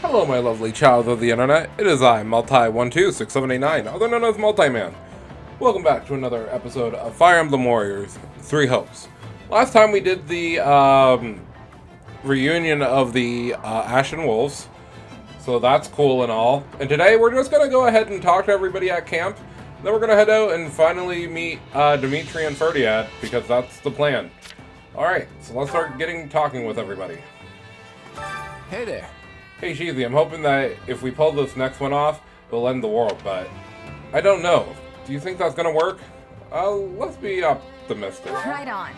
Hello, my lovely child of the internet. It is I, Multi-126789, other known as Multi-Man. Welcome back to another episode of Fire Emblem Warriors Three Hopes. Last time we did the reunion of the Ashen Wolves, so that's cool and all. And today we're just going to go ahead and talk to everybody at camp. Then we're going to head out and finally meet Dimitri and Ferdiad, because that's the plan. Alright, so let's start talking with everybody. Hey there. Hey Shezy, I'm hoping that if we pull this next one off, it'll end the world, but I don't know. Do you think that's gonna work? Let's be optimistic. Right on.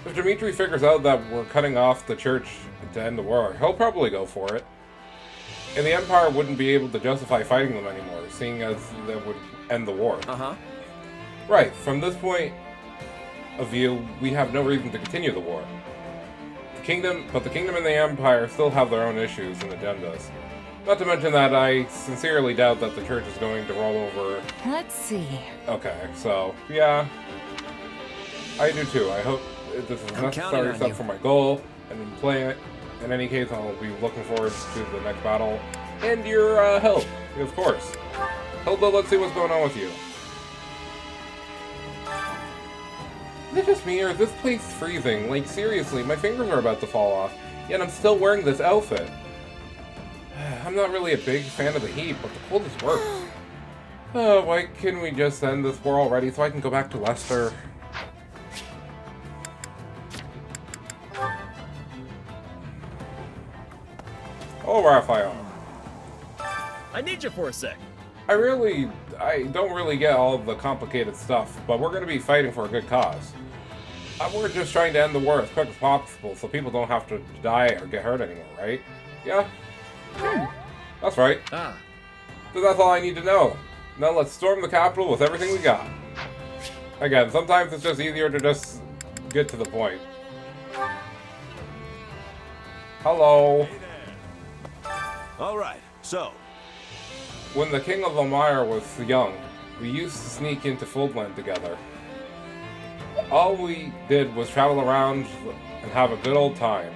If Dimitri figures out that we're cutting off the church to end the war, he'll probably go for it. And the Empire wouldn't be able to justify fighting them anymore, seeing as that would end the war. Uh-huh. Right, from this point of view, we have no reason to continue the war. The kingdom and the Empire still have their own issues and agendas. Not to mention that I sincerely doubt that the church is going to roll over. Let's see. Okay, so, yeah. I do too. I hope this is a necessary step for my goal, and in playing it. In any case, I'll be looking forward to the next battle, and your help, of course. Hilda, let's see what's going on with you. Is it just me, or is this place freezing? Like, seriously, my fingers are about to fall off, yet I'm still wearing this outfit. I'm not really a big fan of the heat, but the cold is worse. Why can't we just end this war already so I can go back to Leicester? Oh, Raphael. I need you for a sec. I don't really get all of the complicated stuff, but we're going to be fighting for a good cause. We're just trying to end the war as quick as possible so people don't have to die or get hurt anymore, right? Yeah? That's right. Ah. So that's all I need to know. Now let's storm the capital with everything we got. Again, sometimes it's just easier to just get to the point. Hello. Alright, so. When the King of Elmire was young, we used to sneak into Fodlan together. All we did was travel around and have a good old time.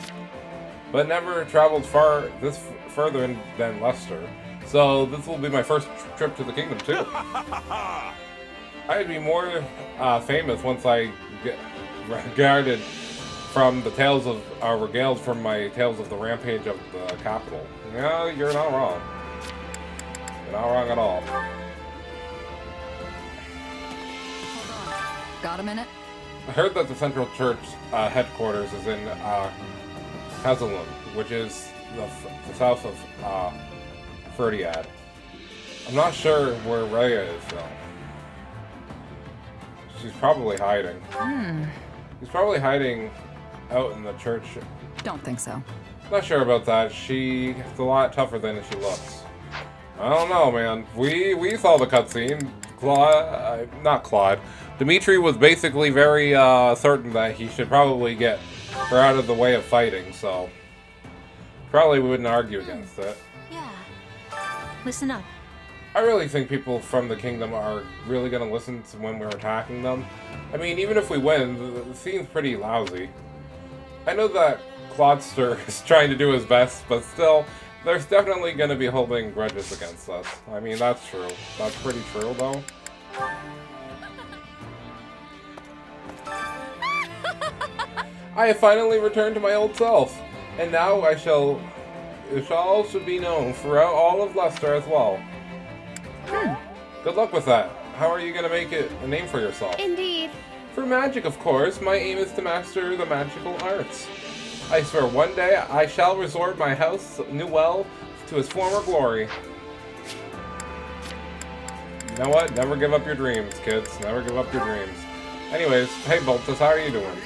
But never traveled further than Leicester. So this will be my first trip to the kingdom too. I'd be more famous once I get regaled from my tales of the rampage of the capital. Yeah, you're not wrong. You're not wrong at all. Hold on. Got a minute? I heard that the Central Church headquarters is in Fodlan, which is the south of Ferdiad. I'm not sure where Rhea is though. She's probably hiding. She's probably hiding out in the church. Don't think so. Not sure about that. She's a lot tougher than she looks. I don't know, man. We saw the cutscene. Not Claude. Dimitri was basically very certain that he should probably get her out of the way of fighting, so probably wouldn't argue against it. Yeah. Listen up. I really think people from the kingdom are really going to listen to when we're attacking them. I mean, even if we win, the scene's pretty lousy. I know that Claudster is trying to do his best, but still, there's definitely going to be holding grudges against us. I mean, that's true. That's pretty true, though. I have finally returned to my old self, and now it shall also be known throughout all of Leicester as well. Good luck with that. How are you going to make it a name for yourself? Indeed. For magic, of course. My aim is to master the magical arts. I swear one day I shall restore my house Newell to its former glory. You know what? Never give up your dreams, kids. Never give up your dreams. Anyways, hey Boltus, how are you doing?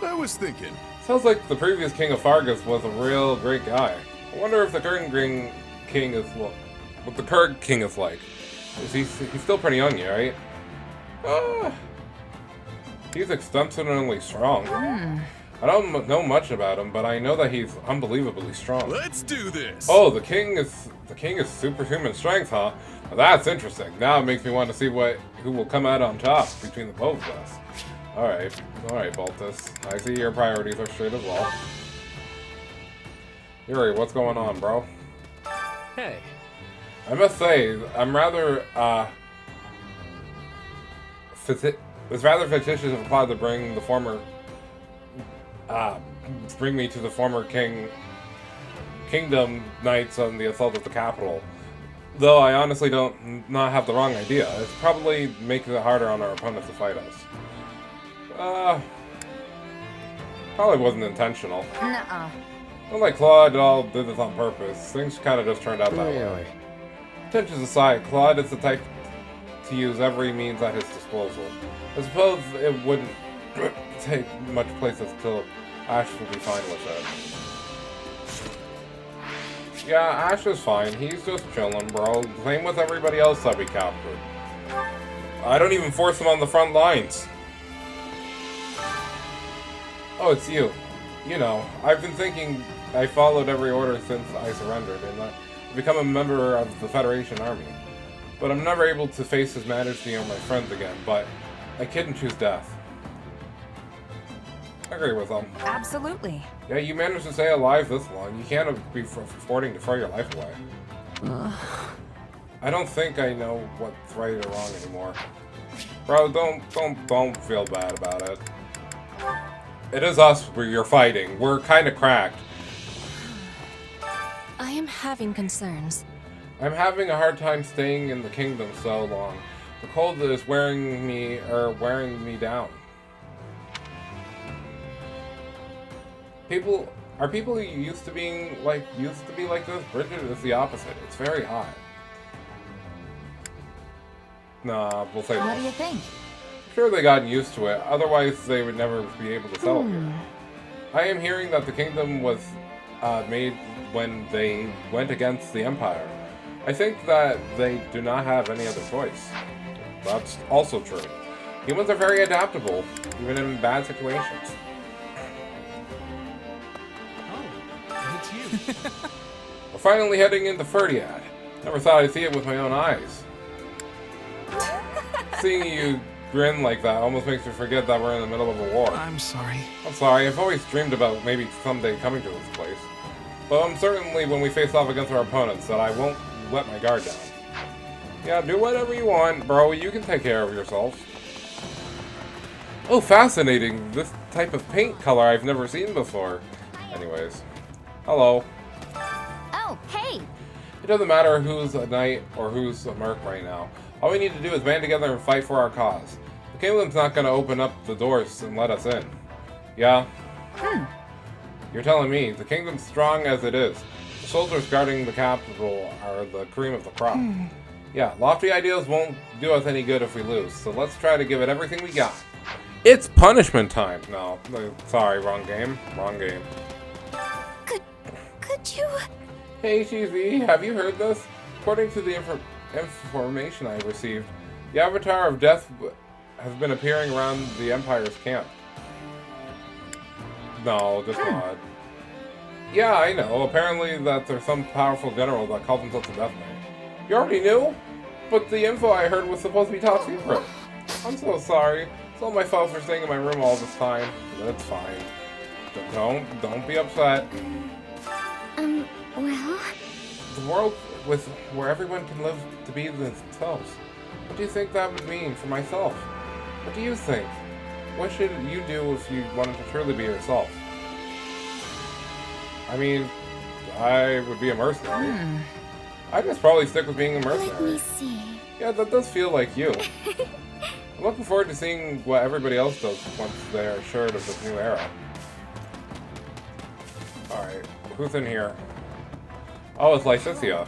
I was thinking. Sounds like the previous king of Fargus was a real great guy. I wonder if the current king is what the current king is like. He's still pretty young, right? He's exceptionally strong. I don't know much about him, but I know that he's unbelievably strong. Let's do this. Oh, the king is superhuman strength, huh? Well, that's interesting. Now it makes me want to see who will come out on top between the both of us. All right, Baltus. I see your priorities are straight as well. Yuri, what's going on, bro? Hey. I must say, I'm rather, it's rather fictitious of a plot to bring the former, bring me to the former kingdom knights on the assault of the capital. Though I honestly don't not have the wrong idea. It's probably making it harder on our opponents to fight us. Probably wasn't intentional. Nuh-uh. Unlike Claude, all did this on purpose. Things kind of just turned out that way. Tensions aside, Claude is the type to use every means at his disposal. I suppose it wouldn't take much place until Ash will be fine with it. Yeah, Ash is fine. He's just chilling, bro. Same with everybody else that we captured. I don't even force them on the front lines. Oh, it's you. You know, I've been thinking I followed every order since I surrendered, and I've become a member of the Federation Army. But I'm never able to face His Majesty or my friends again, but I couldn't choose death. I agree with them. Absolutely. Yeah, you managed to stay alive this long. You can't be affording to throw your life away. I don't think I know what's right or wrong anymore. Bro, don't feel bad about it. It is us you're fighting. We're kind of cracked. I am having concerns. I'm having a hard time staying in the kingdom so long. The cold is wearing me down. People used to be like this? Bridget is the opposite. It's very hot. Nah, we'll say What no. do you think? Sure, they got used to it. Otherwise, they would never be able to settle here. I am hearing that the kingdom was made when they went against the Empire. I think that they do not have any other choice. That's also true. Humans are very adaptable, even in bad situations. Oh, it's you. We're finally heading into Ferdiad. Never thought I'd see it with my own eyes. Seeing you grin like that almost makes me forget that we're in the middle of a war. I'm sorry. I'm sorry, I've always dreamed about maybe someday coming to this place. But I'm certainly when we face off against our opponents that I won't let my guard down. Yeah, do whatever you want, bro. You can take care of yourself. Oh, fascinating. This type of paint color I've never seen before. Anyways. Hello. Oh, hey! It doesn't matter who's a knight or who's a merc right now. All we need to do is band together and fight for our cause. The kingdom's not going to open up the doors and let us in. Yeah? You're telling me, the kingdom's strong as it is. The soldiers guarding the capital are the cream of the crop. Yeah, lofty ideals won't do us any good if we lose, so let's try to give it everything we got. It's punishment time! No, sorry, wrong game. Wrong game. Could you... Hey, Shezy, have you heard this? According to the information I received, the Avatar of Death has been appearing around the Empire's camp. No, just not. Yeah, I know. Apparently that there's some powerful general that calls himself the Death Knight. You already knew? But the info I heard was supposed to be top secret. I'm so sorry. It's all my fault for staying in my room all this time. That's fine. Don't be upset. Well... The world where everyone can live to be themselves. What do you think that would mean for myself? What do you think? What should you do if you wanted to truly be yourself? I mean, I would be a mercenary. I'd just probably stick with being a mercenary. Let me see. Yeah, that does feel like you. I'm looking forward to seeing what everybody else does once they're assured of this new era. Alright, who's in here? Oh, it's Lycicia.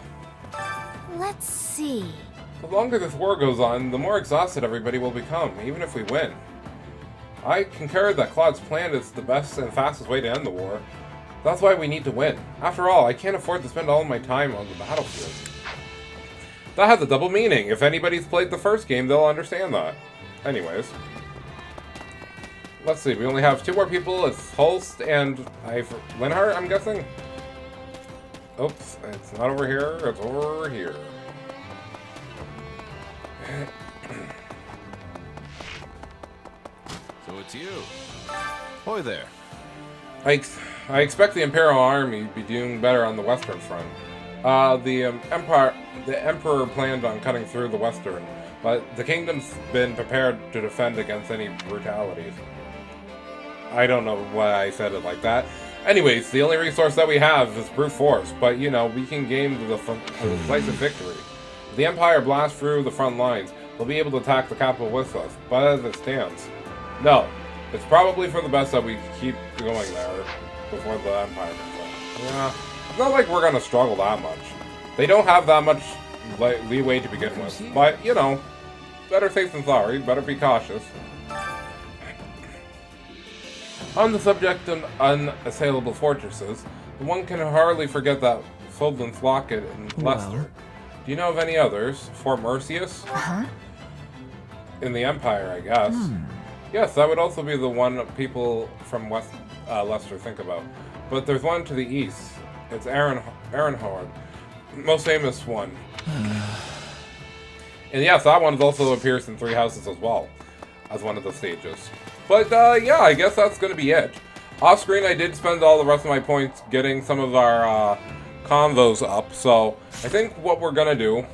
Let's see. The longer this war goes on, the more exhausted everybody will become, even if we win. I concur that Claude's plan is the best and fastest way to end the war. That's why we need to win. After all, I can't afford to spend all of my time on the battlefield. That has a double meaning. If anybody's played the first game, they'll understand that. Anyways. Let's see, we only have two more people. It's Holst and Linhart, I'm guessing? Oops, it's not over here, it's over here. So it's you. Hoy there. Yikes. I expect the Imperial Army to be doing better on the Western Front. The Emperor planned on cutting through the Western, but the kingdom's been prepared to defend against any brutalities. I don't know why I said it like that. Anyways, the only resource that we have is brute force, but you know, we can gain the decisive victory. If the Empire blasts through the front lines, they'll be able to attack the capital with us, but as it stands, no. It's probably for the best that we keep going there before the Empire comes up. Yeah, it's not like we're gonna struggle that much. They don't have that much leeway to begin with, but you know, better safe than sorry, better be cautious. On the subject of unassailable fortresses, one can hardly forget that Fodlan's Locket in Leicester. Do you know of any others? Fort Mercius? In the Empire, I guess. Yes, that would also be the one people from Leicester think about. But there's one to the east. It's Aaronhorn, most famous one. And yes, that one also appears in Three Houses as well, as one of the stages. But yeah, I guess that's going to be it. Off screen, I did spend all the rest of my points getting some of our convos up. So I think what we're going to do,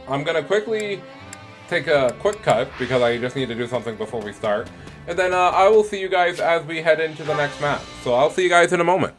I'm going to quickly take a quick cut because I just need to do something before we start. And then I will see you guys as we head into the next map. So I'll see you guys in a moment.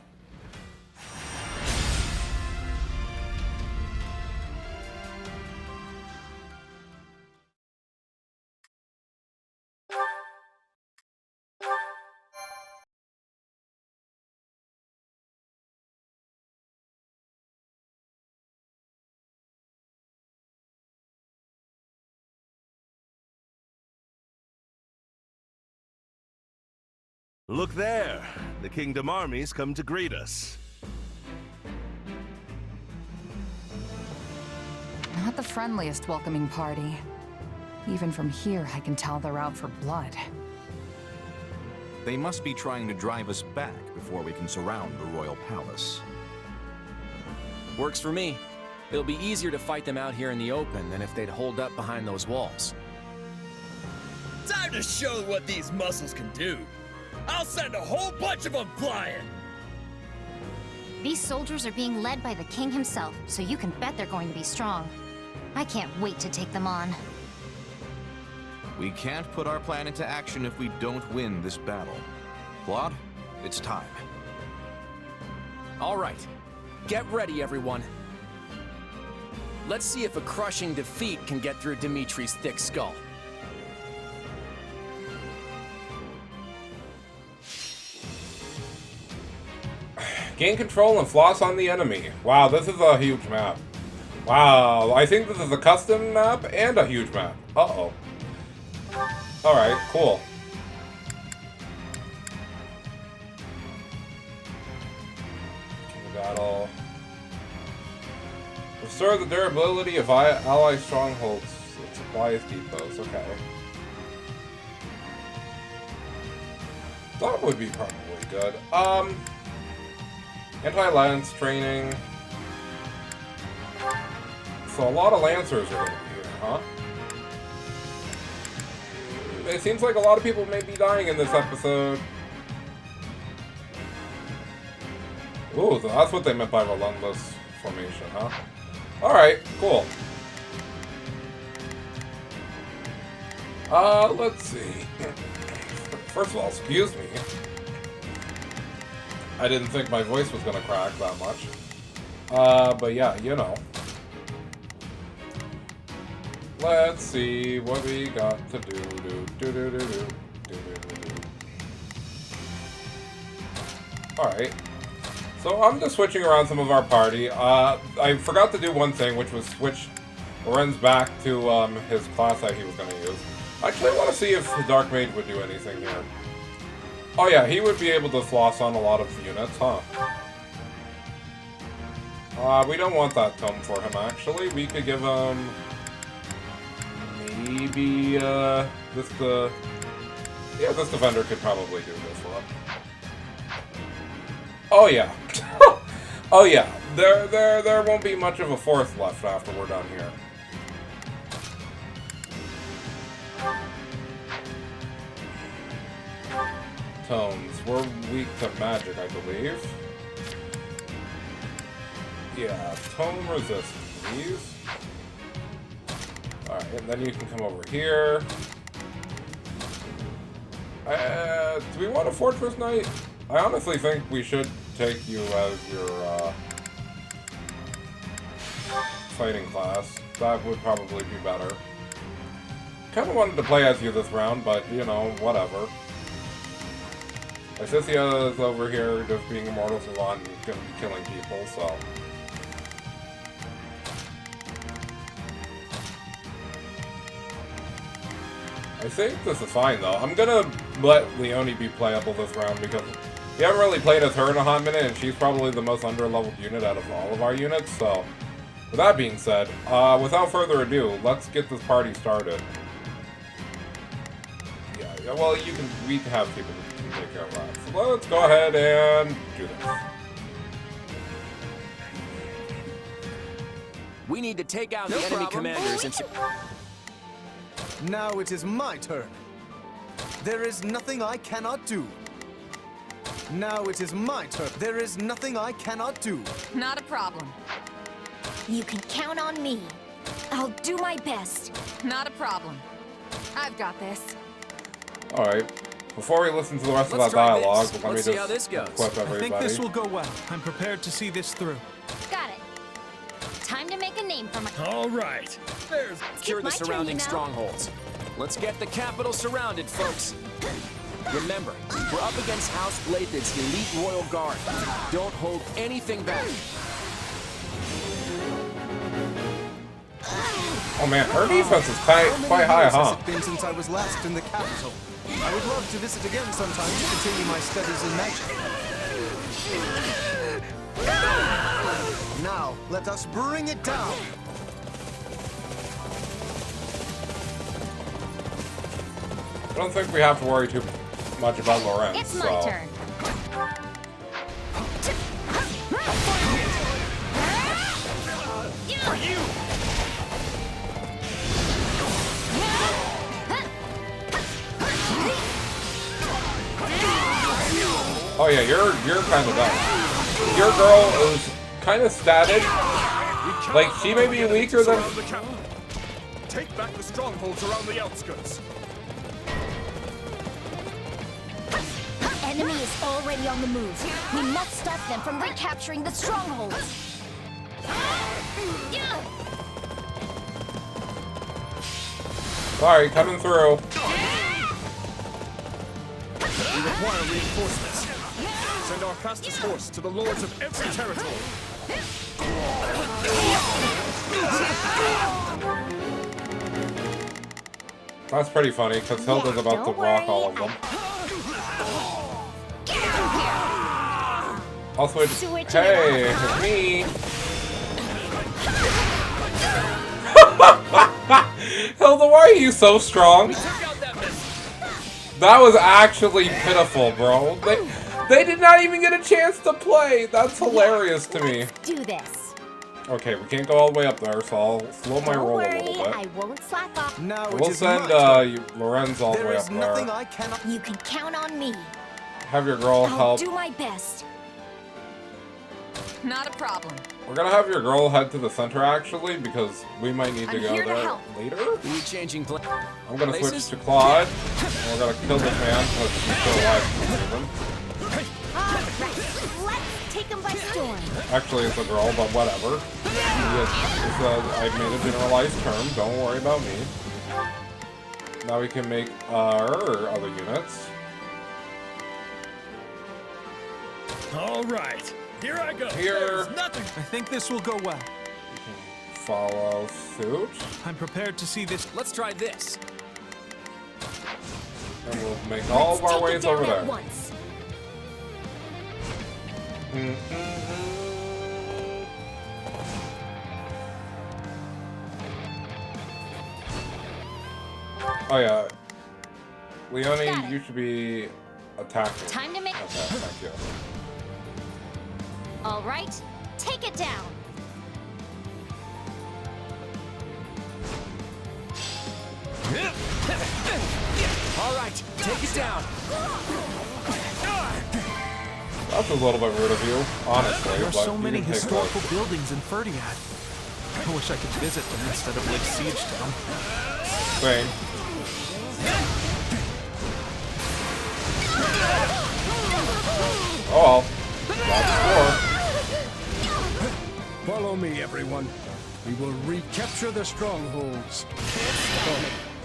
Look there! The Kingdom armies come to greet us. Not the friendliest welcoming party. Even from here, I can tell they're out for blood. They must be trying to drive us back before we can surround the royal palace. Works for me. It'll be easier to fight them out here in the open than if they'd hold up behind those walls. Time to show what these muscles can do. I'll send a whole bunch of them flying! These soldiers are being led by the king himself, so you can bet they're going to be strong. I can't wait to take them on. We can't put our plan into action if we don't win this battle. Claude, it's time. All right. Get ready, everyone. Let's see if a crushing defeat can get through Dimitri's thick skull. Gain control and floss on the enemy. Wow, this is a huge map. Wow, I think this is a custom map and a huge map. Uh-oh. Alright, cool. King battle. Restore the durability of ally strongholds with supplies depots. Okay. That would be probably good. Anti-lance training. So a lot of lancers are going to be here, huh? It seems like a lot of people may be dying in this episode. Ooh, so that's what they meant by relentless formation, huh? Alright, cool. Let's see. First of all, excuse me. I didn't think my voice was gonna crack that much. But yeah, you know. Let's see what we got to do. Alright. So I'm just switching around some of our party. I forgot to do one thing, which was switch Lorenz back to his class that he was gonna use. Actually, I want to see if the Dark Mage would do anything here. Oh yeah, he would be able to floss on a lot of units, huh? We don't want that tome for him, actually. We could give him... maybe, this defender could probably do this for him. Oh yeah. Oh yeah. There won't be much of a fourth left after we're done here. tones. We're weak to magic, I believe. Yeah, tone resist, please. Alright, and then you can come over here. Do we want a Fortress Knight? I honestly think we should take you as your fighting class. That would probably be better. Kind of wanted to play as you this round, but, you know, whatever. Icicia is over here just being immortal Salon and gonna be killing people, so... I think this is fine, though. I'm gonna let Leonie be playable this round because we haven't really played as her in a hot minute, and she's probably the most under-leveled unit out of all of our units, so... With that being said, without further ado, let's get this party started. Yeah, well, we can have people who can take care of that. So let's go ahead and do this. We need to take out the enemy commanders and... Now it is my turn. There is nothing I cannot do. Now it is my turn. There is nothing I cannot do. Not a problem. You can count on me. I'll do my best. Not a problem. I've got this. Alright, before we listen to the rest of Let's that try dialogue, this. let me Let's see how this just goes. equip I everybody. think this will go well. I'm prepared to see this through. Got it. Time to make a name for my... All right. There's Secure my the turn, surrounding you know. strongholds. Let's get the capital surrounded, folks. Remember, we're up against House Bladed's elite royal guard. Don't hold anything back. Oh man, her defense is quite high, Years huh? has it been since I was last in the capital? I would love to visit again sometime to continue my studies in magic. Now, let us bring it down. I don't think we have to worry too much about Lorenz. It's my turn. for you. Oh yeah, you're kind of done. Your girl is kind of statted. Like, she may be weaker than... Take back the strongholds around the outskirts. Enemy is already on the move. We must stop them from recapturing the strongholds. Sorry, coming through. We require reinforcements. Send our fastest horse to the lords of every territory. That's pretty funny, because Hilda's about to rock all of them. I'll switch. Hey, it's me. Hilda, why are you so strong? That was actually pitiful, bro. They did not even get a chance to play. That's hilarious to me. Do this. Okay, we can't go all the way up there, so I'll slow my roll a little bit. I won't slack off. Now We'll send Lorenz all the way up nothing there. I cannot. You can count on me. Have your girl I'll help. do my best. Not a problem. We're gonna have your girl head to the center, actually, because we might need to I'm go here to there help. later. We changing plan. I'm gonna Places? switch to Claude, and we're gonna kill this man, because he's still alive for some reason. Alright, let's take them by storm. Actually, it's a girl, but whatever. I made a generalized term, don't worry about me. Now we can make our other units. All right, here I go. Here. There's nothing. I think this will go well. Follow suit. I'm prepared to see this. Let's try this. And we'll make all of our Take it ways down over at there. once. Oh yeah. Leonie, Got it. you should be attacking. Time to make. Okay, thank you. All right, take it down. All right, take it down. That's a little bit rude of you, honestly. There are but so you many can take historical those. buildings in Ferdiad. I wish I could visit them instead of Lake Siege Town. Same. Oh well. That's 4. Follow me, everyone. We will recapture the strongholds.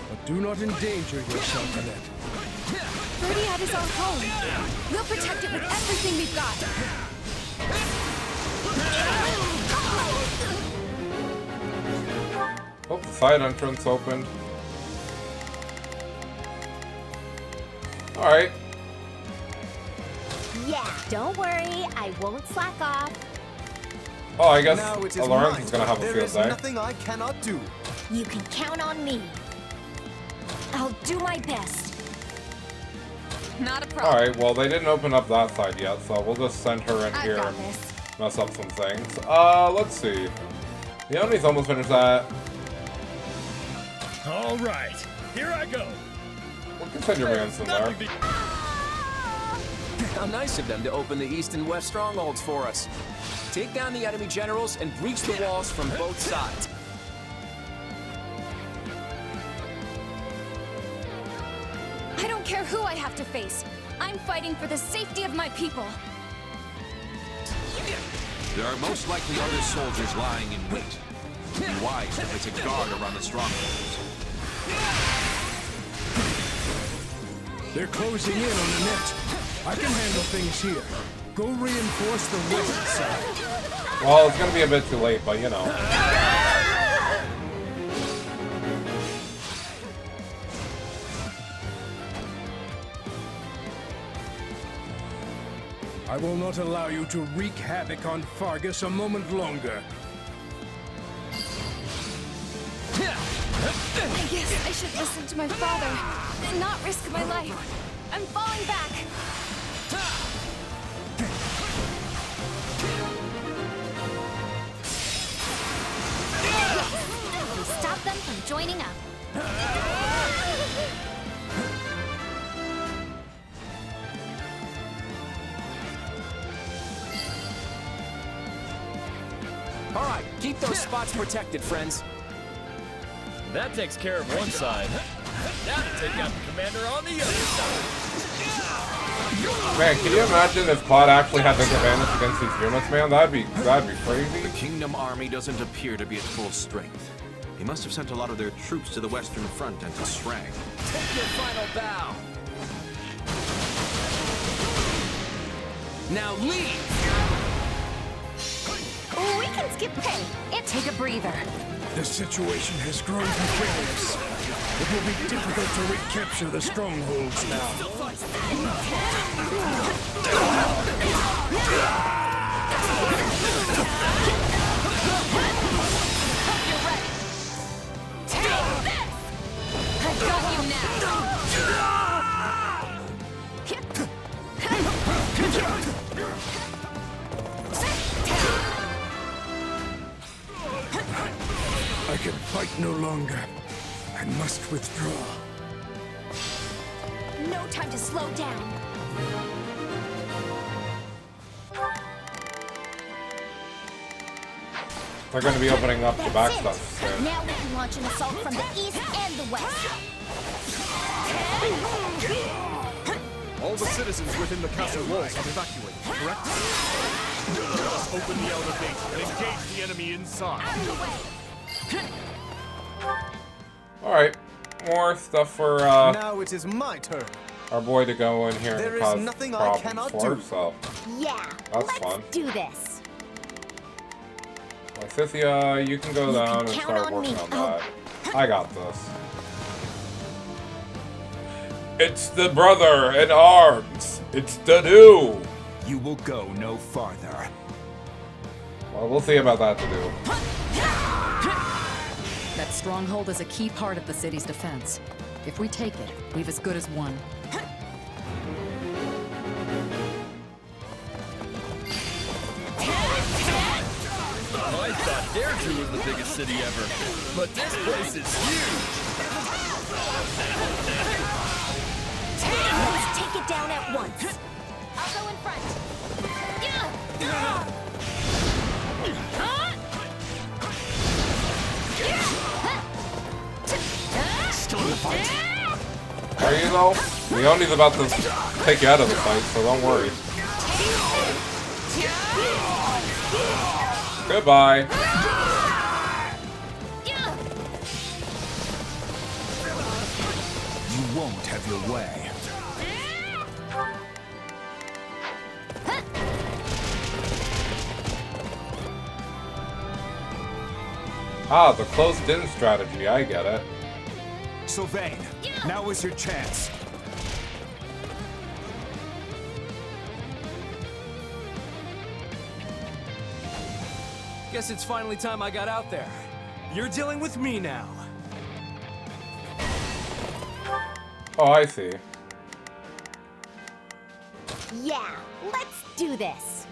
But do not endanger yourself in it. Ferdiad is our home. We'll protect it with everything we've got. Oh, the side entrance opened. Alright. Yeah, don't worry. I won't slack off. Oh, I guess Now it is Lawrence mine. is gonna have a There field is day. nothing I cannot do. You can count on me. I'll do my best. Not a problem. Alright, well they didn't open up that side yet, so we'll just send her in I've here got and this. mess up some things. Let's see. The enemy's almost finished that. All right, here I go. We can send your mans in there. How nice of them to open the east and west strongholds for us. Take down the enemy generals and breach the walls from both sides. I don't care who I have to face. I'm fighting for the safety of my people. There are most likely other soldiers lying in wait. Be wise to place a guard around the strongholds. They're closing in on the net. I can handle things here. Go reinforce the west side. Well, it's gonna be a bit too late, but you know. I will not allow you to wreak havoc on Fargus a moment longer. I guess I should listen to my father and not risk my life. I'm falling back. We stop them from joining up. All right, keep those spots protected, friends. That takes care of one side. Now to take out the commander on the other side. Man, can you imagine if Cloud actually had the advantage against these units, man? That'd be crazy. The Kingdom Army doesn't appear to be at full strength. They must have sent a lot of their troops to the Western Front and to Srang. Take your final bow. Now leave! We can skip pay. Take a breather. The situation has grown precarious. It will be difficult to recapture the strongholds now. I've got you now. I can fight no longer. I must withdraw. No time to slow down. They're going to be opening up the back That's stuff it. soon. Now we can launch an assault from the east and the west. All the citizens within the castle walls have evacuated, correct? Let us open the outer gate and engage the enemy inside. Out of the way. Alright, more stuff for Now it is my turn. our boy to go in here There and is cause nothing I problems cannot for, do. so Yeah, That's let's fun. do this. Lysithia, you can go You down can and count start on working me. on that. I got this. It's the brother in arms. It's the new. You will go no farther. Well, we'll see about that to do. That stronghold is a key part of the city's defense. If we take it, we've as good as won. I thought Dare2 was the biggest city ever, but this place is huge. Let's take it down at once. I'll go in front. Are you though? Leone's about to take you out of the fight, so don't worry. Goodbye. You won't have your way. Ah, the closed-in strategy. I get it. Sylvain, now is your chance. Guess it's finally time I got out there. You're dealing with me now. Oh, I see. Yeah, let's do this.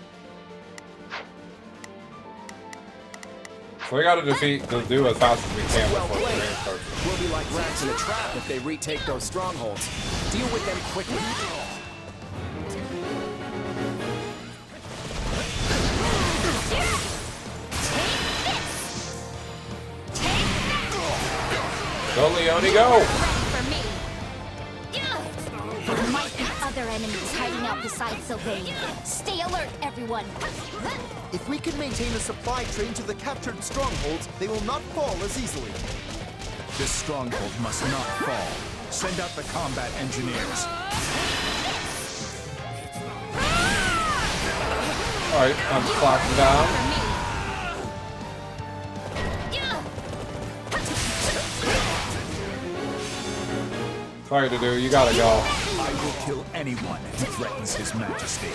So we gotta defeat the dude as fast as we can Well before the played. game starts. We'll be like rats in a trap if they retake those strongholds. Deal with them quickly. Go, Leone, go! For me. There might be other enemies hiding out beside Sylvain. Stay alert, everyone. If we can maintain a supply train to the captured strongholds, they will not fall as easily. This stronghold must not fall. Send out the combat engineers. Alright, I'm slacking down. Sorry to do, you gotta go. I will kill anyone who threatens His Majesty.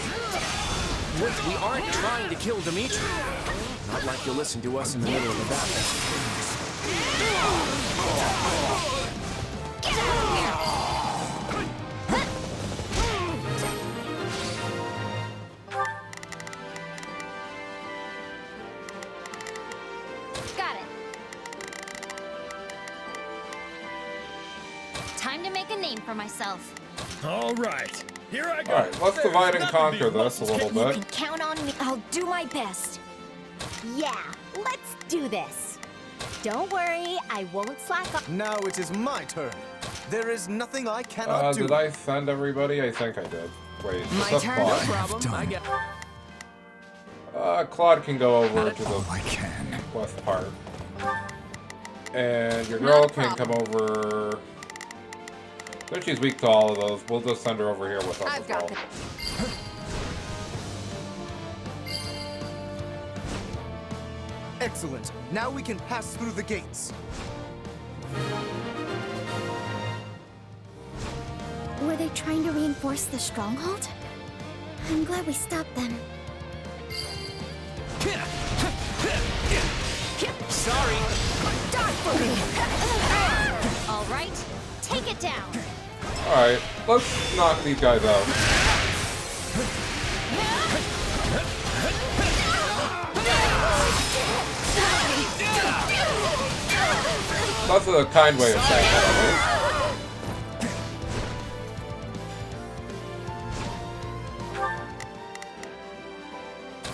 Wait, we aren't trying to kill Dimitri. Not like you'll listen to us in the middle of a battle. Got it. Time to make a name for myself. All right, here I go. Alright, let's divide and conquer this a little You bit. can count on me. I'll do my best. Yeah, let's do this. Don't worry, I won't slack off. Now it is my turn. There is nothing I cannot do. Did I send everybody? I think I did. Wait, is My that turn. Claude? Problem, I get. Claude can go over to the I can. west part. And your girl can come over. Since she's weak to all of those, we'll just send her over here with us I've as got well. this. Excellent. Now we can pass through the gates. Were they trying to reinforce the stronghold? I'm glad we stopped them. Sorry. Die for me! All right, take it down. Alright, let's knock these guys out. That's a kind way of saying that, at least.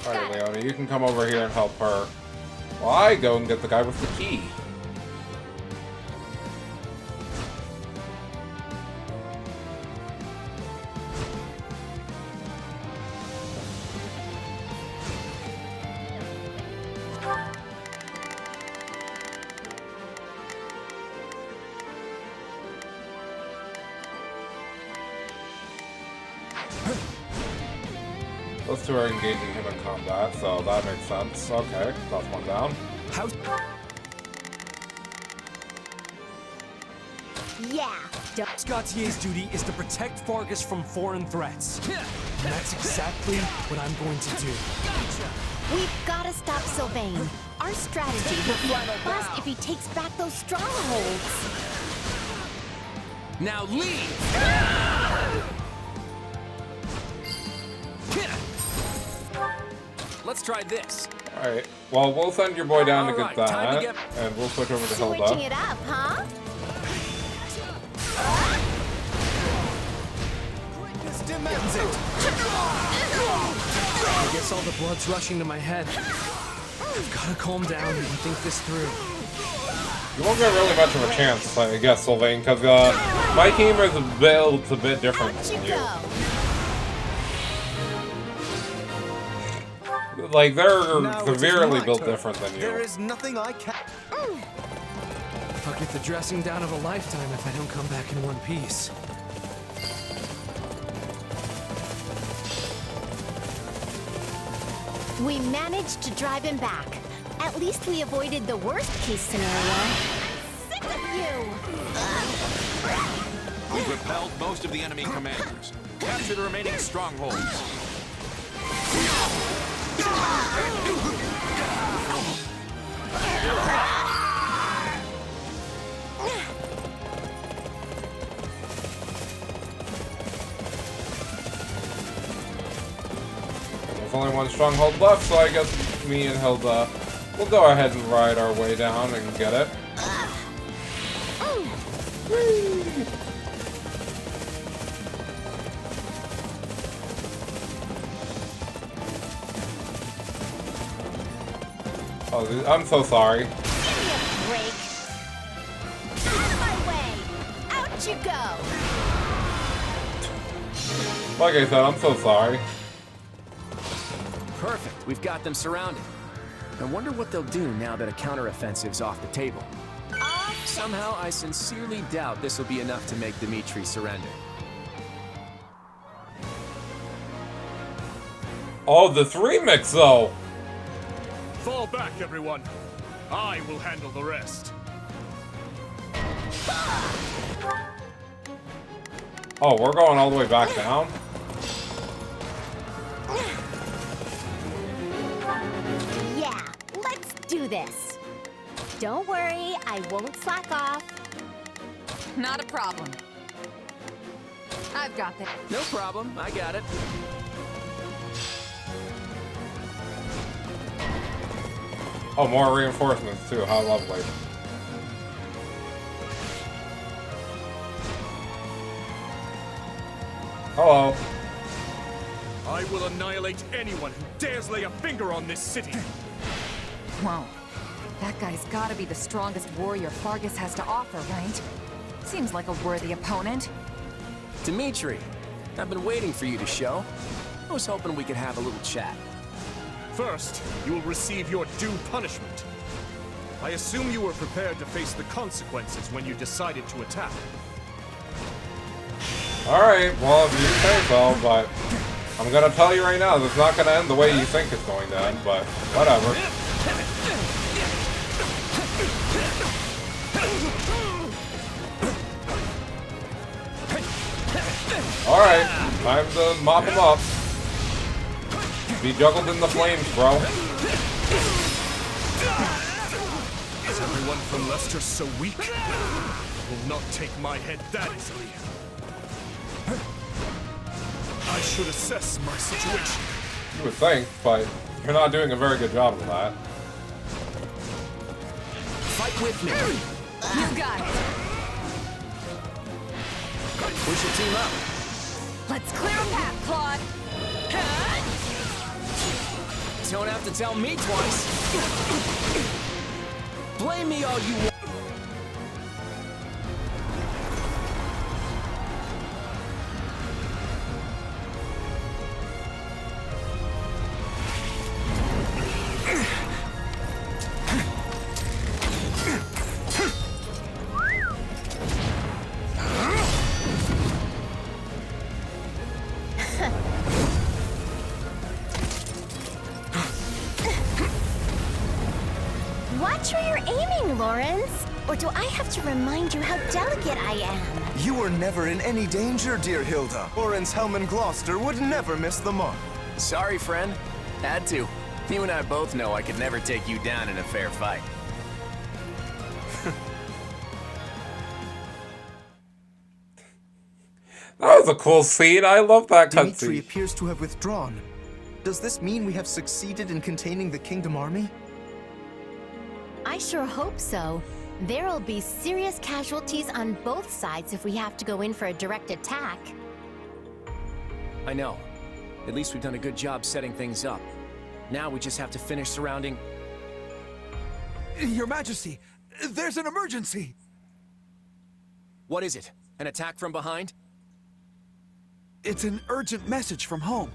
Alright, Leone, you can come over here and help her. While I go and get the guy with the key. Those two are engaging him in combat, so that makes sense. Okay, that's one down. How? Yeah. Scottier's duty is to protect Fargus from foreign threats. And that's exactly what I'm going to do. We've got to stop Sylvain. Our strategy will be best if he takes back those strongholds. Now leave! Let's try this. Alright, well, we'll send your boy down to get Alright, time that, to get- and we'll switch over to Switching Hilda. it up, huh? Greatness demands it. I guess all the blood's rushing to my head. I've got to calm down and think this through. You won't get really much of a chance, I guess, Sylvain, because my team is built a bit different than you. Like, they're severely built different than you. There is nothing I can. I'll get the dressing down of a lifetime if I don't come back in one piece. We managed to drive him back. At least we avoided the worst case scenario. I'm sick of you! We've repelled most of the enemy commanders. Capture the remaining strongholds. There's only one stronghold left, so I guess me and Hilda will go ahead and ride our way down and get it. Oh, I'm so sorry. Give me a break. Out of my way! Out you go! Like I said, I'm so sorry. Perfect. We've got them surrounded. I wonder what they'll do now that a counteroffensive's off the table. Somehow, I sincerely doubt this will be enough to make Dimitri surrender. Oh, this remix, though! Fall back, everyone. I will handle the rest. Oh, we're going all the way back down? Yeah, let's do this. Don't worry, I won't slack off. Not a problem. I've got this. No problem. I got it. Oh, more reinforcements, too. How lovely. Hello. I will annihilate anyone who dares lay a finger on this city. Whoa. That guy's gotta be the strongest warrior Fargus has to offer, right? Seems like a worthy opponent. Dimitri, I've been waiting for you to show. I was hoping we could have a little chat. First, you will receive your due punishment. I assume you were prepared to face the consequences when you decided to attack. Alright, well, if you say so, but I'm gonna tell you right now, it's not gonna end the way you think it's going to end, but whatever. Alright, time to mop him up. Be juggled in the flames, bro. Is everyone from Leicester so weak? Will not take my head that easily. I should assess my situation. You would think, but you're not doing a very good job of that. Fight with me. You got it. We should team up. Let's clear a path, Claude. Don't have to tell me twice. Blame me all you want. Watch where you're aiming, Lawrence. Or do I have to remind you how delicate I am? You were never in any danger, dear Hilda. Lawrence Hellman Gloucester would never miss the mark. Sorry, friend. Had to. You and I both know I could never take you down in a fair fight. That was a cool scene. I love that Dimitri cutscene. appears to have withdrawn. Does this mean we have succeeded in containing the Kingdom Army? I sure hope so. There'll be serious casualties on both sides if we have to go in for a direct attack. I know. At least we've done a good job setting things up. Now we just have to finish surrounding... Your Majesty, There's an emergency! What is it? An attack from behind? It's an urgent message from home.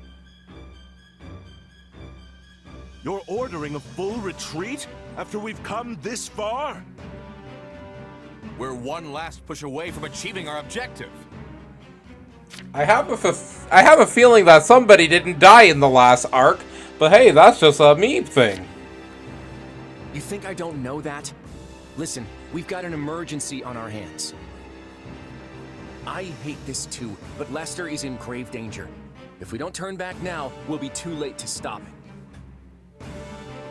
You're ordering a full retreat after we've come this far? We're one last push away from achieving our objective. I have a feeling that somebody didn't die in the last arc, but hey, that's just a me thing. You think I don't know that? Listen, we've got an emergency on our hands. I hate this too, but Lester is in grave danger. If we don't turn back now, we'll be too late to stop it.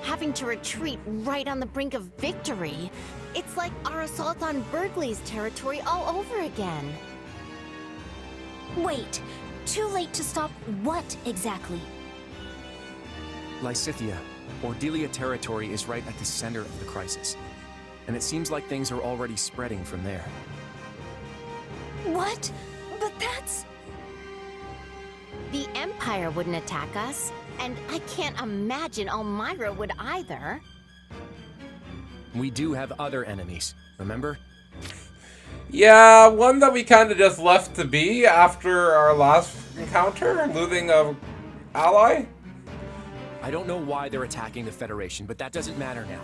Having to retreat right on the brink of victory. It's like our assault on Berkeley's territory all over again. Wait, too late to stop what exactly? Lysithea, Ordelia territory is right at the center of the crisis. And it seems like things are already spreading from there. What? But that's... The Empire wouldn't attack us, and I can't imagine Elmira would either. We do have other enemies, remember? Yeah, one that we kind of just left to be after our last encounter, losing an ally. I don't know why they're attacking the Federation, but that doesn't matter now.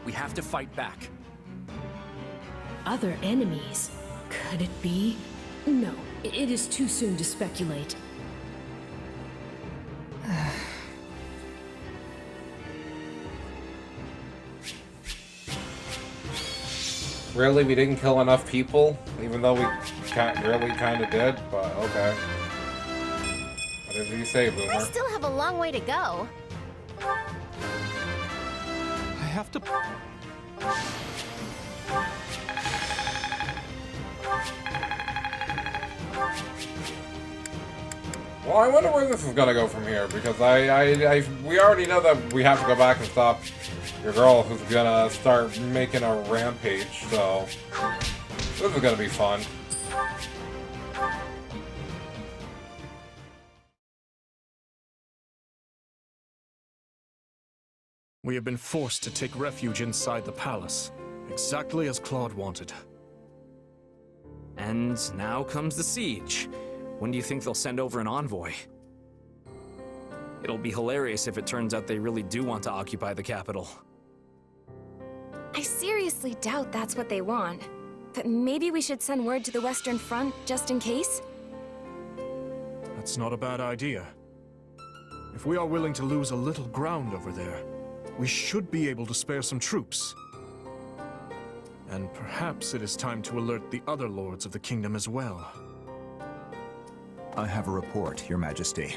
We have to fight back. Other enemies? Could it be? No, it is too soon to speculate. Really, we didn't kill enough people, even though we really kind of did, but okay. Whatever you say, Boomer. I still have a long way to go. I have to... Well, I wonder where this is gonna go from here, because we already know that we have to go back and stop your girl who's gonna start making a rampage, so this is gonna be fun. We have been forced to take refuge inside the palace, exactly as Claude wanted. And now comes the siege. When do you think they'll send over an envoy? It'll be hilarious if it turns out they really do want to occupy the capital. I seriously doubt that's what they want. But maybe we should send word to the Western Front just in case? That's not a bad idea. If we are willing to lose a little ground over there, we should be able to spare some troops. And perhaps it is time to alert the other lords of the kingdom as well. I have a report, Your Majesty.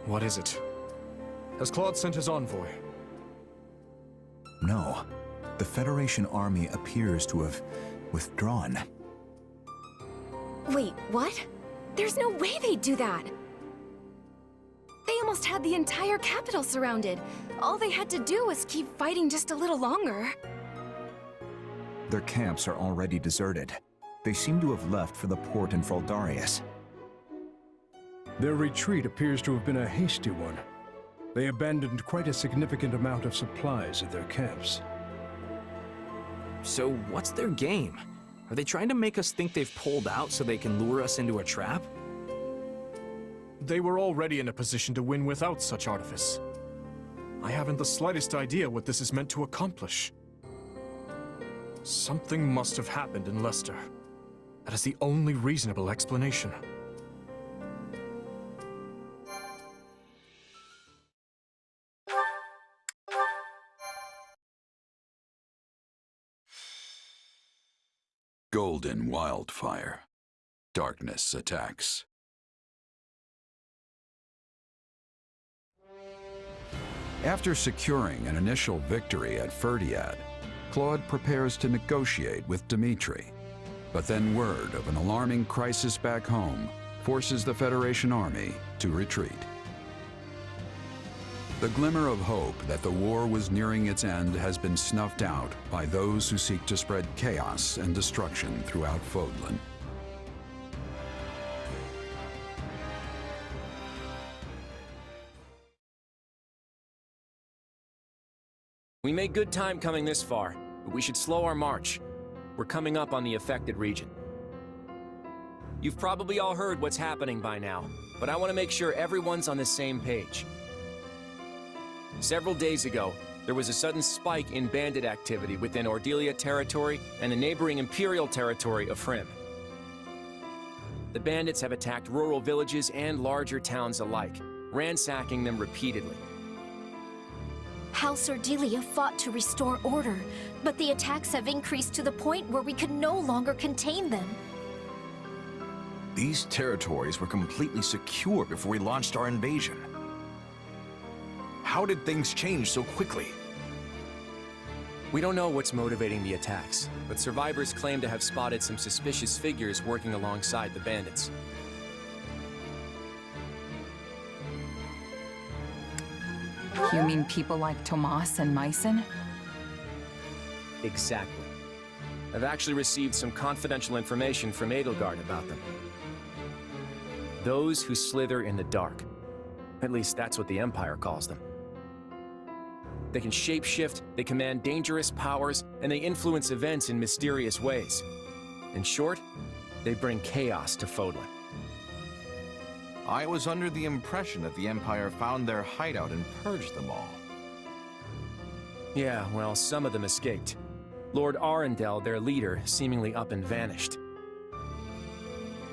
What is it? Has Claude sent his envoy? No. The Federation army appears to have withdrawn. Wait, what? There's no way they'd do that! They almost had the entire capital surrounded. All they had to do was keep fighting just a little longer. Their camps are already deserted. They seem to have left for the port in Fraldarius. Their retreat appears to have been a hasty one. They abandoned quite a significant amount of supplies at their camps. So what's their game? Are they trying to make us think they've pulled out so they can lure us into a trap? They were already in a position to win without such artifice. I haven't the slightest idea what this is meant to accomplish. Something must have happened in Leicester. That is the only reasonable explanation. Golden wildfire. Darkness attacks. After securing an initial victory at Ferdiad, Claude prepares to negotiate with Dimitri. But then word of an alarming crisis back home forces the Federation army to retreat. The glimmer of hope that the war was nearing its end has been snuffed out by those who seek to spread chaos and destruction throughout Fodlan. We made good time coming this far, but we should slow our march. We're coming up on the affected region. You've probably all heard what's happening by now, but I want to make sure everyone's on the same page. Several days ago, there was a sudden spike in bandit activity within Ordelia territory and the neighboring Imperial territory of Frim. The bandits have attacked rural villages and larger towns alike, ransacking them repeatedly. House Ordelia fought to restore order, but the attacks have increased to the point where we could no longer contain them. These territories were completely secure before we launched our invasion. How did things change so quickly? We don't know what's motivating the attacks, but survivors claim to have spotted some suspicious figures working alongside the bandits. You mean people like Tomas and Myson? Exactly. I've actually received some confidential information from Edelgard about them. Those who slither in the dark. At least that's what the Empire calls them. They can shapeshift, they command dangerous powers, and they influence events in mysterious ways. In short, they bring chaos to Fodlan. I was under the impression that the Empire found their hideout and purged them all. Yeah, well, some of them escaped. Lord Arundel, their leader, seemingly up and vanished.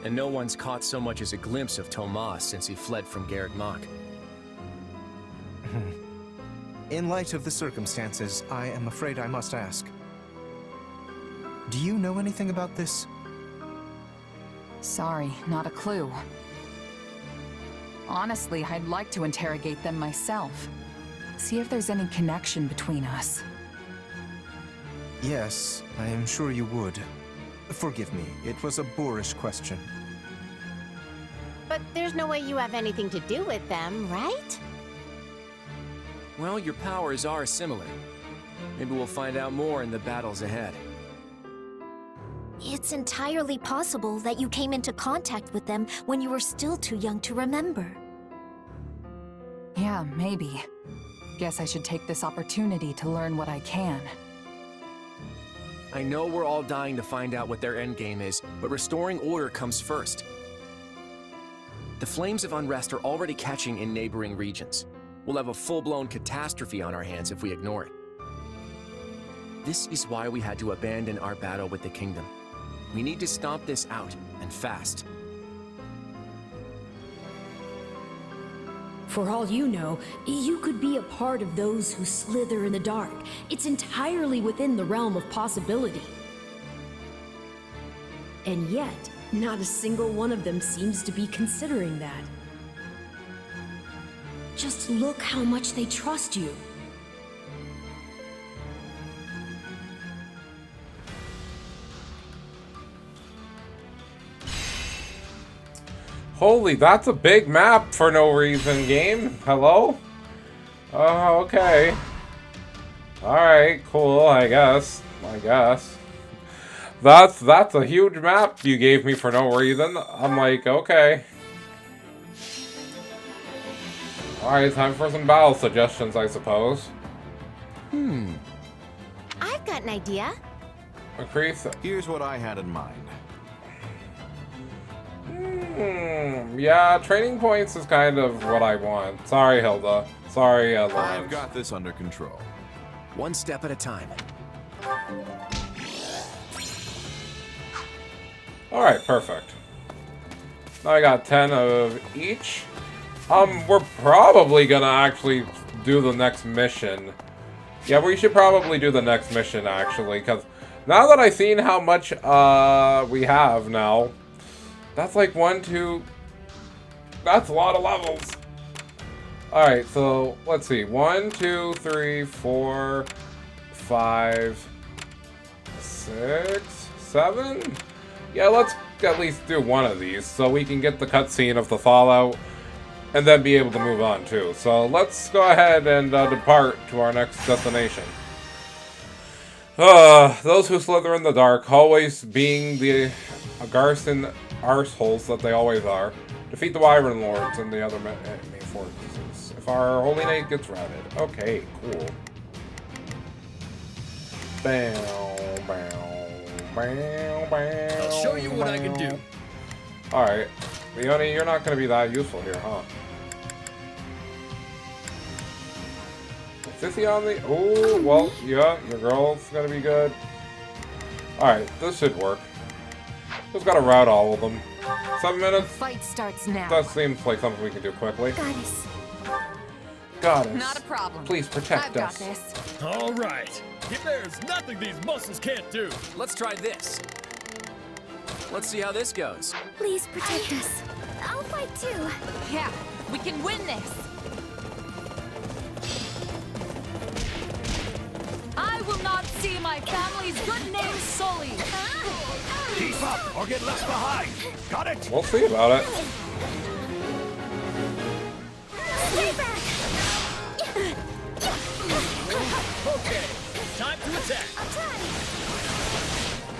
And no one's caught so much as a glimpse of Tomas since he fled from Garreg Mach. In light of the circumstances, I am afraid I must ask. Do you know anything about this? Sorry, not a clue. Honestly, I'd like to interrogate them myself. See if there's any connection between us. Yes, I am sure you would. Forgive me, it was a boorish question. But there's no way you have anything to do with them, right? Well, your powers are similar. Maybe we'll find out more in the battles ahead. It's entirely possible that you came into contact with them when you were still too young to remember. Yeah, maybe. Guess I should take this opportunity to learn what I can. I know we're all dying to find out what their endgame is, but restoring order comes first. The flames of unrest are already catching in neighboring regions. We'll have a full-blown catastrophe on our hands if we ignore it. This is why we had to abandon our battle with the Kingdom. We need to stomp this out, and fast. For all you know, you could be a part of those who slither in the dark. It's entirely within the realm of possibility. And yet, not a single one of them seems to be considering that. Just look how much they trust you. Holy, that's a big map for no reason, game. Hello? Oh, okay. Alright, cool, I guess. That's a huge map you gave me for no reason. I'm like, okay. Alright, time for some battle suggestions, I suppose. I've got an idea. Increase. Here's what I had in mind. Yeah, training points is kind of what I want. Sorry, Hilda. Sorry, Lawrence. I've got this under control. One step at a time. Alright, perfect. Now I got 10 of each. We're probably gonna actually do the next mission. Yeah, we should probably do the next mission, actually, because now that I've seen how much we have now, that's like 1, 2... That's a lot of levels. Alright, so let's see. 1, 2, 3, 4, 5, 6, 7? Yeah, let's at least do one of these so we can get the cutscene of the Fallout and then be able to move on too. So let's go ahead and depart to our next destination. Those who slither in the dark, always being the Garson arseholes that they always are, defeat the Wyvern Lords and the other enemy fortresses. If our Holy Knight gets routed. Okay, cool. Bow, bow, bow, bow. I'll show you what I can do. Alright. Leone, you're not going to be that useful here, huh? Is Sissy on the... Oh, well, yeah, your girl's going to be good. Alright, this should work. Just got to route all of them. 7 minutes? Fight starts now. That seems like something we can do quickly. Goddess. Goddess. Not a problem. Please protect I've got us. this. All right. There's nothing these muscles can't do. Let's try this. Let's see how this goes. Please protect us. I'll fight too. Yeah, we can win this. I will not see my family's good name sullied. Keep up or get left behind. Got it? We'll see about it. Stay back. Okay, time to attack. I'll try.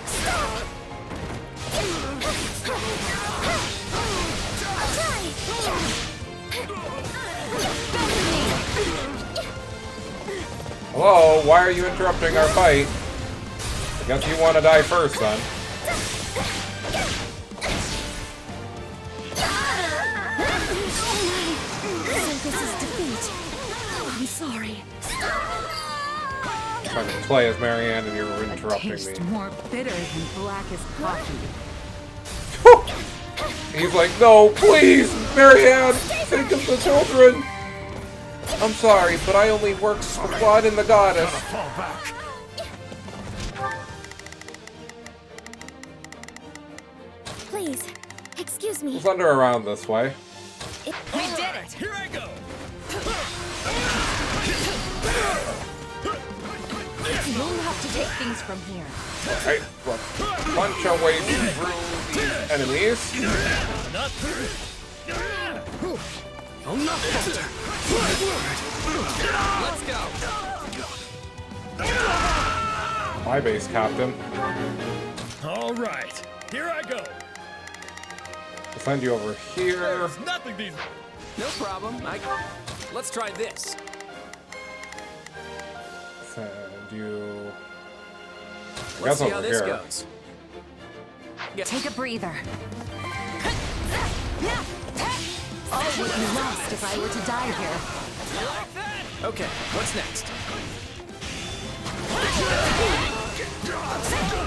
Stop. I'll try. Hello, why are you interrupting our fight? I guess you want to die first, then. So this is defeat. I'm sorry. I'm trying to play as Marianne and you're interrupting Taste me. more bitter than black as coffee. He's like, no, please, Marianne, think of the children. I'm sorry, but I only work for God and the Goddess. Fall back. Please, excuse me. Let's thunder around this way. We did it! Here I go. You'll have to take things from here. Alright, let's punch our way through these enemies. Let's go. My base, Captain. All right, here I go. We'll send you over here. There's nothing these. No problem. Let's try this. Send you... I Let's guess see how over this here. goes. Take a breather. All would be lost if I were to die here. Okay, what's next?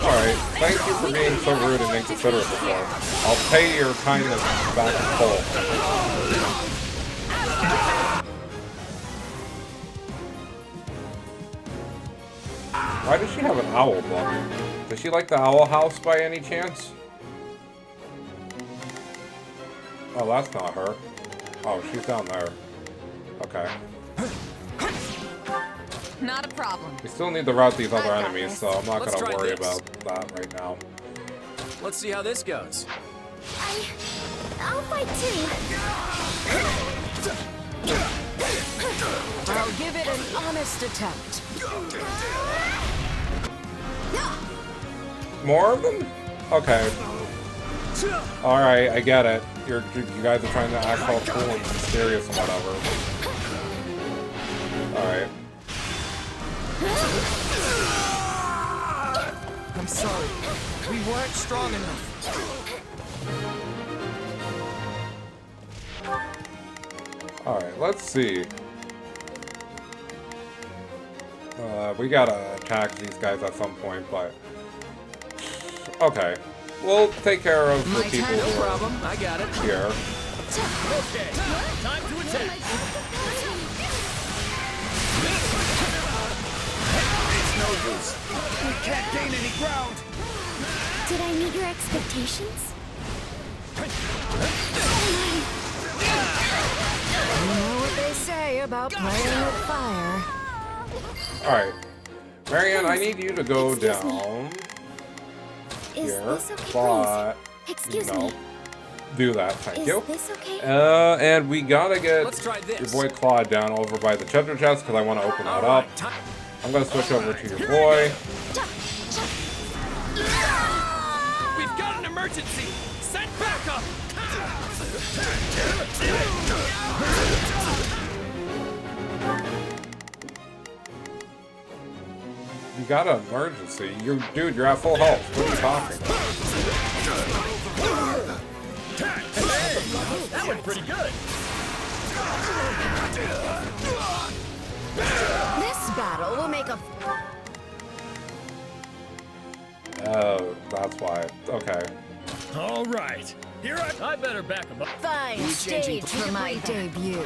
Alright, thank you for being so rude and inconsiderate before. I'll pay your kindness back in full. Why does she have an owl book? Does she like the Owl House by any chance? Oh, that's not her. Oh, she's down there. Okay. Not a problem. We still need to route these other I got enemies, this. so I'm not Let's gonna try worry this. about that right now. Let's see how this goes. I'll fight too. I'll give it an honest attempt. More of them? Okay. Alright, I get it. You guys are trying to act all cool and mysterious and whatever. Alright. I'm sorry. We weren't strong enough. Alright, let's see. We gotta attack these guys at some point, but... Okay. We'll take care of the people No who are problem. I got it. here. Okay, time to attack. It's no use. We can't gain any ground. Did I meet your expectations? You know what they say about playing with fire. Alright. Marianne, I need you to go Excuse me. down Is here, this okay, but... please? Excuse no. me. Do that, thank Is you. this okay? And we gotta get Let's try this. your boy Claude down over by the treasure chest, because I want to open that All up. right, time. I'm gonna switch over to your boy. We've got an emergency. Send backup. You got an emergency. Dude, you're at full health. What are you talking about? Hey, that went pretty good. This battle will make a... Oh, that's why. Okay. All right. Here I better back him up. Fine stage for my debut.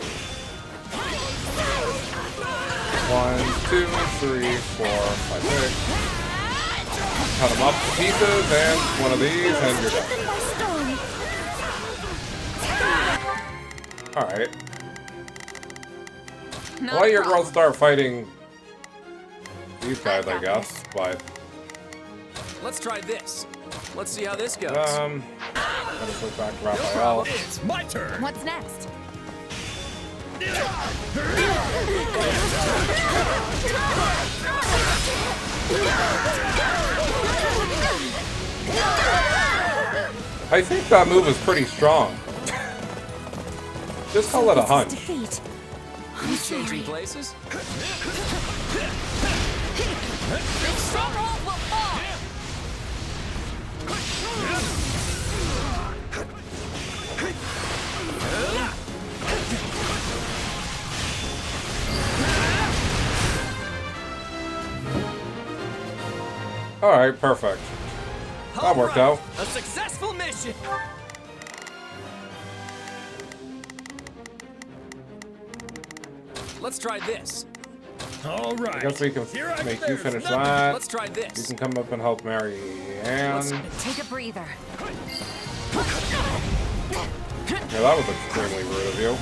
1, 2, 3, 4, 5, 6. Cut them up to pieces, and one of these, and you're done. Alright. I'll let your girls start fighting these guys, I guess, but... Let's try this. Let's see how this goes. Gotta go back to Raphael. It's my turn. What's next? I think that move is pretty strong. Just call it a hunch. You changing places? Stronghold will fall! Alright, perfect. That worked out. A successful mission. Let's try this. All right. I guess we can make you finish that. Let's try this. You can come up and help Mary Ann. Take a breather. Yeah, that was extremely rude of you.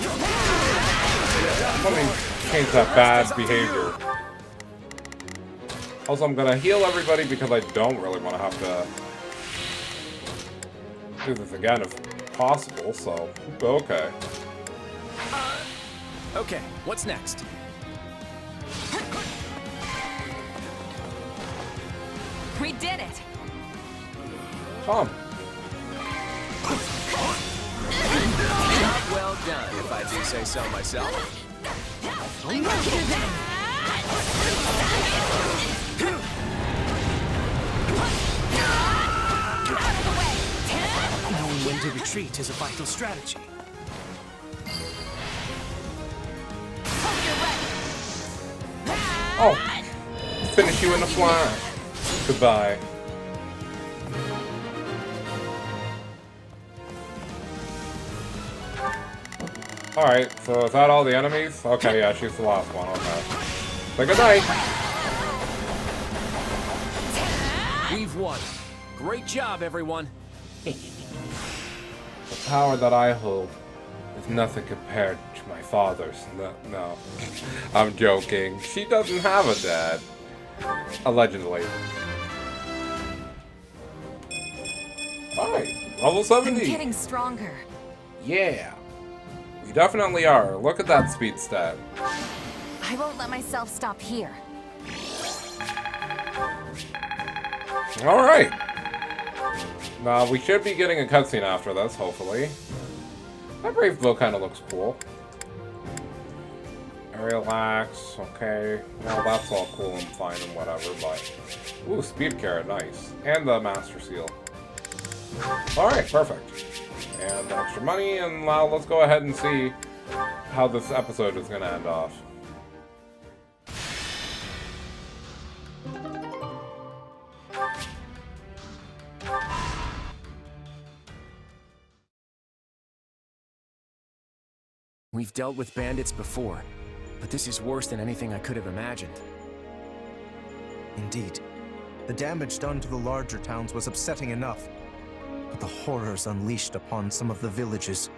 Let me change that bad behavior. Also, I'm gonna heal everybody because I don't really want to have to do this again if possible, so okay. Okay, what's next? We did it! Tom. Job well done, if I do say so myself. Knowing when to retreat is a vital strategy. Oh, finish you in a flash. Goodbye. Alright, so is that all the enemies? Okay, yeah, she's the last one, okay. Say goodnight! We've won. Great job, everyone. The power that I hold is nothing compared to my father's. No. I'm joking. She doesn't have a dad. Allegedly. Alright, level 70. I'm getting stronger. Yeah. We definitely are. Look at that speed stat. I won't let myself stop here. Alright. Now, we should be getting a cutscene after this, hopefully. That brave bow kind of looks cool. Aerial axe, okay. Well, that's all cool and fine and whatever, but... Ooh, speed carrot, nice. And the master seal. Alright, perfect. And extra money, and now let's go ahead and see how this episode is going to end off. We've dealt with bandits before, but this is worse than anything I could have imagined. Indeed. The damage done to the larger towns was upsetting enough. But the horrors unleashed upon some of the villages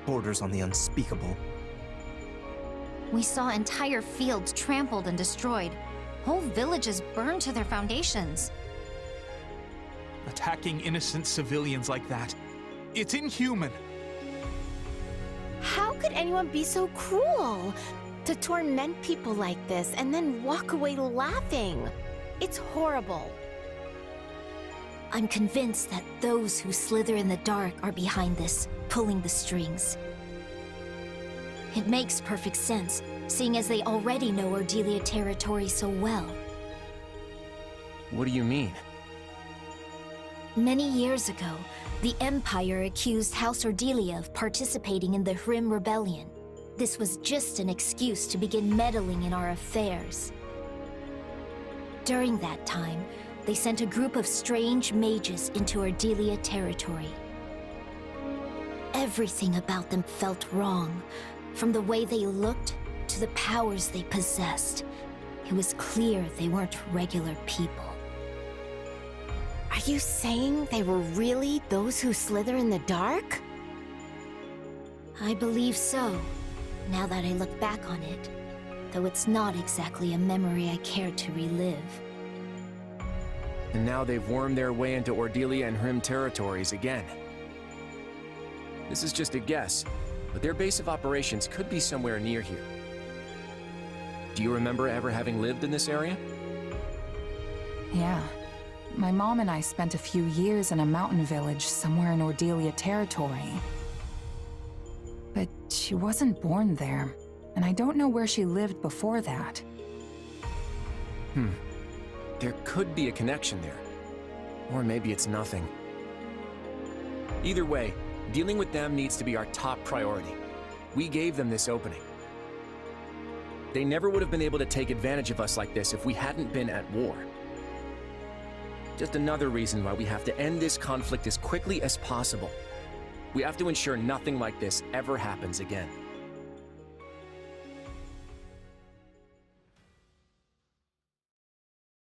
borders on the unspeakable. We saw entire fields trampled and destroyed. Whole villages burned to their foundations. Attacking innocent civilians like that. It's inhuman. How could anyone be so cruel? To torment people like this and then walk away laughing. It's horrible. I'm convinced that those who slither in the dark are behind this, pulling the strings. It makes perfect sense, seeing as they already know Ordelia territory so well. What do you mean? Many years ago, the Empire accused House Ordelia of participating in the Hrim Rebellion. This was just an excuse to begin meddling in our affairs. During that time, they sent a group of strange mages into Ordelia territory. Everything about them felt wrong, from the way they looked to the powers they possessed. It was clear they weren't regular people. Are you saying they were really those who slither in the dark? I believe so, now that I look back on it, though it's not exactly a memory I care to relive. And now they've wormed their way into Ordelia and Hrim territories again. This is just a guess, but their base of operations could be somewhere near here. Do you remember ever having lived in this area? Yeah. My mom and I spent a few years in a mountain village somewhere in Ordelia territory. But she wasn't born there, and I don't know where she lived before that. There could be a connection there. Or maybe it's nothing. Either way, dealing with them needs to be our top priority. We gave them this opening. They never would have been able to take advantage of us like this if we hadn't been at war. Just another reason why we have to end this conflict as quickly as possible. We have to ensure nothing like this ever happens again.